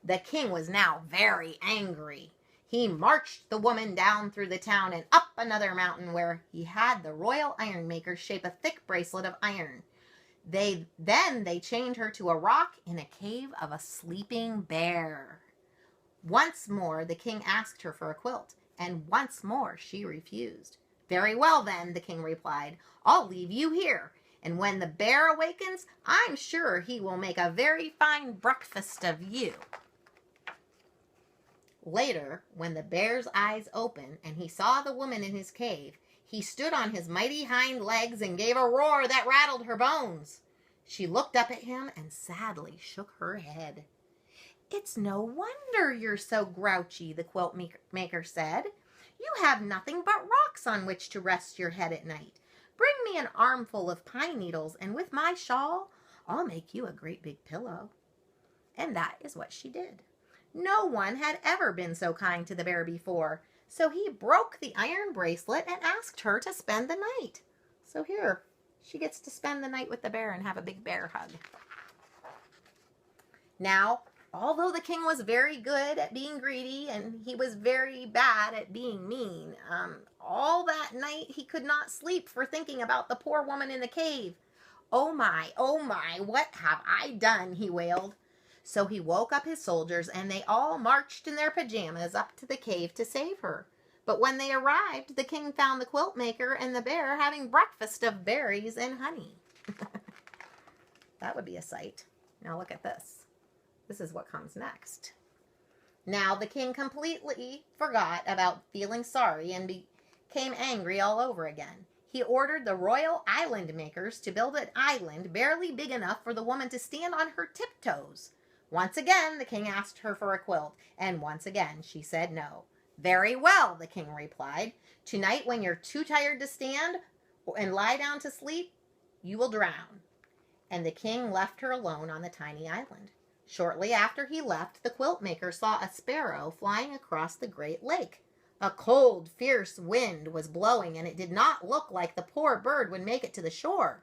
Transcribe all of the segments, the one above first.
The king was now very angry. He marched the woman down through the town and up another mountain where he had the royal iron maker shape a thick bracelet of iron. They chained her to a rock in a cave of a sleeping bear. Once more the king asked her for a quilt, and once more she refused. Very well then, the king replied, I'll leave you here, and when the bear awakens, I'm sure he will make a very fine breakfast of you. Later, when the bear's eyes opened and he saw the woman in his cave, he stood on his mighty hind legs and gave a roar that rattled her bones. She looked up at him and sadly shook her head. It's no wonder you're so grouchy, the quilt maker said. You have nothing but rocks on which to rest your head at night. Bring me an armful of pine needles, and with my shawl, I'll make you a great big pillow. And that is what she did. No one had ever been so kind to the bear before, so he broke the iron bracelet and asked her to spend the night. So here, she gets to spend the night with the bear and have a big bear hug. Now, although the king was very good at being greedy and he was very bad at being mean, all that night he could not sleep for thinking about the poor woman in the cave. Oh my, what have I done, he wailed. So he woke up his soldiers, and they all marched in their pajamas up to the cave to save her. But when they arrived, the king found the quilt maker and the bear having breakfast of berries and honey. That would be a sight. Now look at this. This is what comes next. Now the king completely forgot about feeling sorry and became angry all over again. He ordered the royal island makers to build an island barely big enough for the woman to stand on her tiptoes. Once again, the king asked her for a quilt, and once again she said no. Very well, the king replied. Tonight, when you're too tired to stand and lie down to sleep, you will drown. And the king left her alone on the tiny island. Shortly after he left, the quilt maker saw a sparrow flying across the great lake. A cold, fierce wind was blowing, and it did not look like the poor bird would make it to the shore.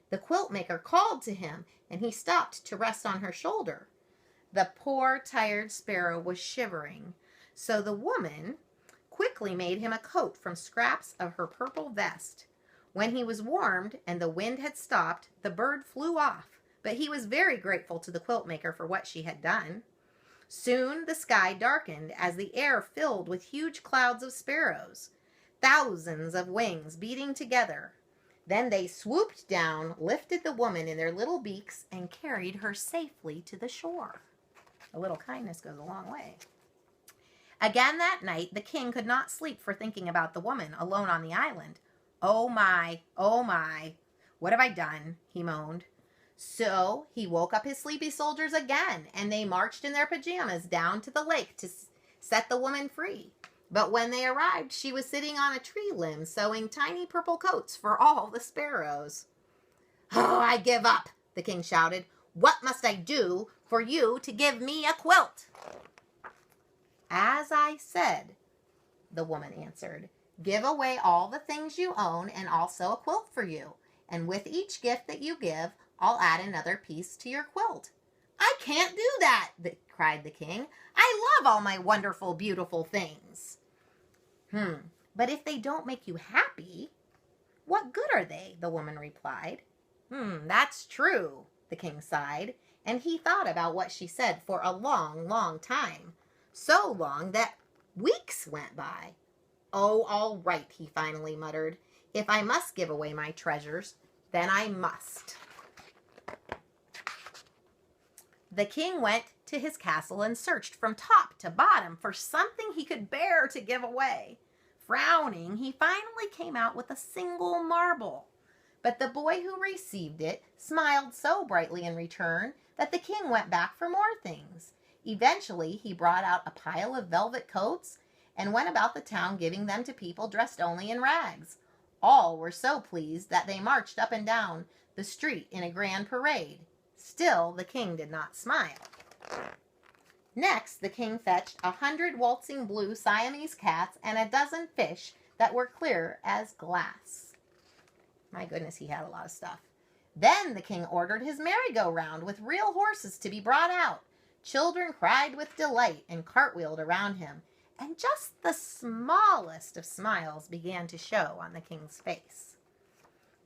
The quilt maker called to him, and he stopped to rest on her shoulder. The poor, tired sparrow was shivering, so the woman quickly made him a coat from scraps of her purple vest. When he was warmed and the wind had stopped, the bird flew off, but he was very grateful to the quilt maker for what she had done. Soon the sky darkened as the air filled with huge clouds of sparrows, thousands of wings beating together. Then they swooped down, lifted the woman in their little beaks, and carried her safely to the shore. A little kindness goes a long way. Again that night, the king could not sleep for thinking about the woman alone on the island. Oh my, what have I done? He moaned. So he woke up his sleepy soldiers again, and they marched in their pajamas down to the lake to set the woman free. But when they arrived, she was sitting on a tree limb, sewing tiny purple coats for all the sparrows. Oh, I give up, the king shouted. What must I do for you to give me a quilt? As I said, the woman answered, give away all the things you own and also a quilt for you. And with each gift that you give, I'll add another piece to your quilt. I can't do that, cried the king. I love all my wonderful, beautiful things. But if they don't make you happy, what good are they? The woman replied. That's true, the king sighed, and he thought about what she said for a long, long time. So long that weeks went by. Oh, all right, he finally muttered. If I must give away my treasures, then I must. The king went to his castle and searched from top to bottom for something he could bear to give away. Frowning, he finally came out with a single marble. But the boy who received it smiled so brightly in return that the king went back for more things. Eventually, he brought out a pile of velvet coats and went about the town giving them to people dressed only in rags. All were so pleased that they marched up and down the street in a grand parade. Still, the king did not smile. Next, the king fetched 100 waltzing blue Siamese cats and a dozen fish that were clear as glass. My goodness, he had a lot of stuff. Then the king ordered his merry-go-round with real horses to be brought out. Children cried with delight and cartwheeled around him, and just the smallest of smiles began to show on the king's face.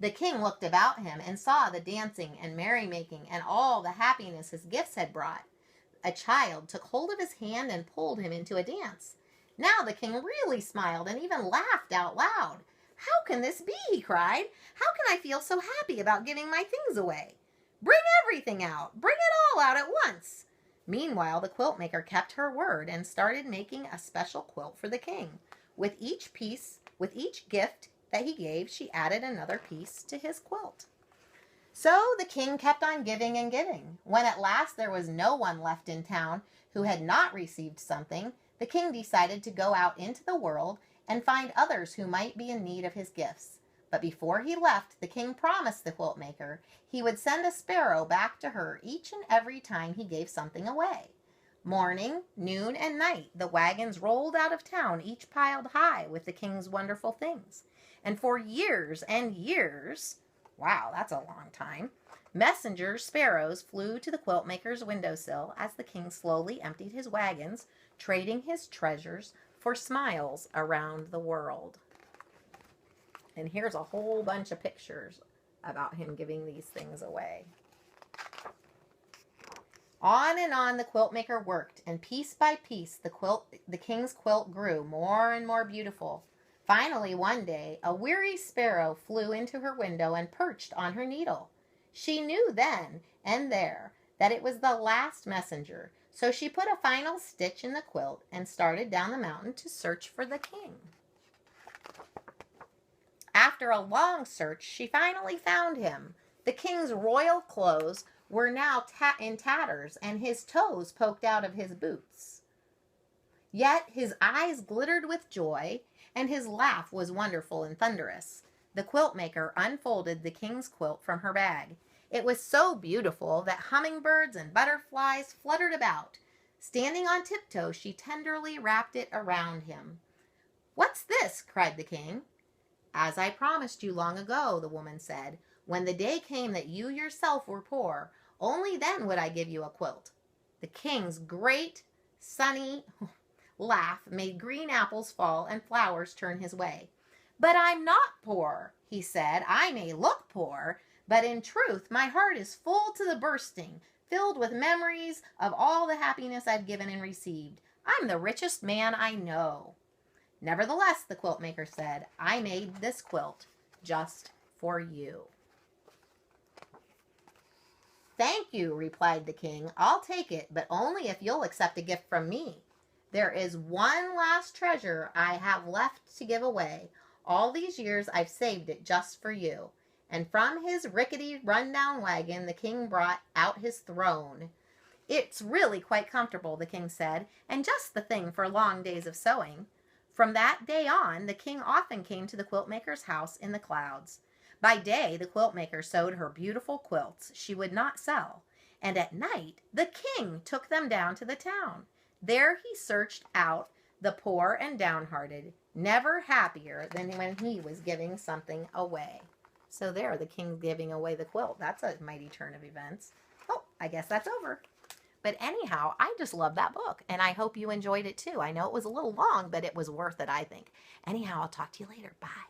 The king looked about him and saw the dancing and merrymaking and all the happiness his gifts had brought. A child took hold of his hand and pulled him into a dance. Now the king really smiled and even laughed out loud. "How can this be?" he cried. "How can I feel so happy about giving my things away? Bring everything out. Bring it all out at once." Meanwhile, the quilt maker kept her word and started making a special quilt for the king. With each gift that he gave, she added another piece to his quilt. So the king kept on giving and giving. When at last there was no one left in town who had not received something, the king decided to go out into the world and find others who might be in need of his gifts. But before he left, the king promised the quilt maker he would send a sparrow back to her each and every time he gave something away. Morning, noon, and night, the wagons rolled out of town, each piled high with the king's wonderful things. And for years and years, wow, that's a long time, messenger sparrows flew to the quilt maker's windowsill as the king slowly emptied his wagons, trading his treasures for smiles around the world. And here's a whole bunch of pictures about him giving these things away. On and on the quilt maker worked, and piece by piece the king's quilt grew more and more beautiful. Finally, one day, a weary sparrow flew into her window and perched on her needle. She knew then and there that it was the last messenger, so she put a final stitch in the quilt and started down the mountain to search for the king. After a long search, she finally found him. The king's royal clothes were now in tatters, and his toes poked out of his boots. Yet his eyes glittered with joy, and his laugh was wonderful and thunderous. The quilt maker unfolded the king's quilt from her bag. It was so beautiful that hummingbirds and butterflies fluttered about. Standing on tiptoe, she tenderly wrapped it around him. "What's this?" cried the king. "As I promised you long ago," the woman said, "when the day came that you yourself were poor, only then would I give you a quilt." The king's great, sunny laugh made green apples fall and flowers turn his way. "But I'm not poor," he said. "I may look poor, but in truth my heart is full to the bursting, filled with memories of all the happiness I've given and received. I'm the richest man I know." "Nevertheless," the quilt maker said, "I made this quilt just for you." "Thank you," replied the king. "I'll take it, but only if you'll accept a gift from me. There is one last treasure I have left to give away. All these years I've saved it just for you." And from his rickety, run-down wagon, the king brought out his throne. "It's really quite comfortable," the king said, "and just the thing for long days of sewing." From that day on, the king often came to the quilt maker's house in the clouds. By day, the quilt maker sewed her beautiful quilts she would not sell, and at night, the king took them down to the town. There he searched out the poor and downhearted, never happier than when he was giving something away. So there, the king giving away the quilt. That's a mighty turn of events. Oh, I guess that's over. But anyhow, I just love that book, and I hope you enjoyed it too. I know it was a little long, but it was worth it, I think. Anyhow, I'll talk to you later. Bye.